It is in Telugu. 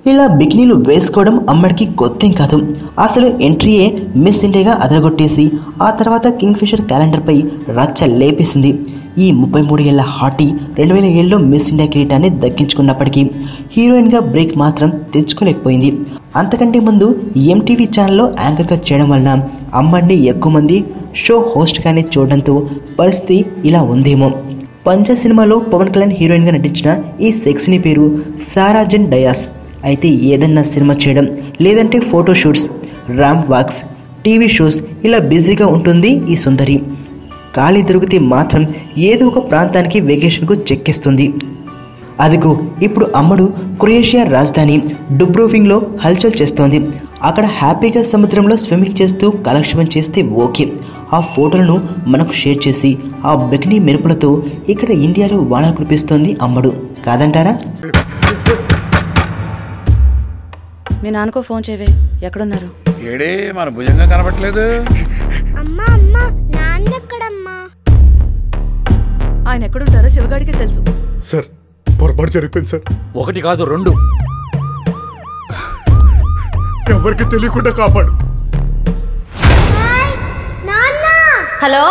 ఇలా బికినీలు వేసుకోవడం అమ్మడికి కొత్తేం కాదు. అసలు ఎంట్రీయే మిస్ ఇండియాగా అదరగొట్టేసి ఆ తర్వాత కింగ్ ఫిషర్ క్యాలెండర్పై రచ్చ లేపేసింది. ఈ 33 ఏళ్ల హాటీ 2007లో మిస్ ఇండియా కిరీటాన్ని దక్కించుకున్నప్పటికీ హీరోయిన్గా బ్రేక్ మాత్రం తెచ్చుకోలేకపోయింది. అంతకంటే ముందు ఎంటీవీ ఛానల్లో యాంకర్గా చేయడం వలన అమ్మడిని ఎక్కువ మంది షో హోస్ట్గానే చూడడంతో పరిస్థితి ఇలా ఉందేమో. పంచ సినిమాలో పవన్ కళ్యాణ్ హీరోయిన్గా నటించిన ఈ సెక్సీని పేరు సారా జెన్ డయాస్. అయితే ఏదన్నా సినిమా చేయడం, లేదంటే photo shoots, ramp walks, TV shows ఇలా బిజీగా ఉంటుంది ఈ సుందరి. ఖాళీ దొరికితే మాత్రం ఏదో ఒక ప్రాంతానికి వెకేషన్కు చెక్కిస్తుంది. అదిగో ఇప్పుడు అమ్మడు క్రొయేషియా రాజధాని డుబ్రోవింగ్లో హల్చల్ చేస్తోంది. అక్కడ హ్యాపీగా సముద్రంలో స్విమ్మింగ్ చేస్తూ కాలక్షేపం చేస్తే ఓకే. ఆ ఫోటోలను మనకు షేర్ చేసి ఆ బికినీ మెరుపులతో ఇక్కడ ఇండియాలో వానలు కురిపిస్తోంది అమ్మడు, కాదంటారా? మీ నాన్నకో ఫోన్ చేయవే, ఎక్కడున్నారు? ఏడే మన భుజంగా కనబట్లేదు. అమ్మా అమ్మా, నాన్న ఎక్కడమ్మా? ఆయన ఎక్కడుంటారో శివగాడికి తెలుసు. సార్ పొరపాటు జరిగిపోయింది సార్. 1 కాదు 2. ఎవరికి తెలియకుండా కాపాడు. నాన్న. హలో.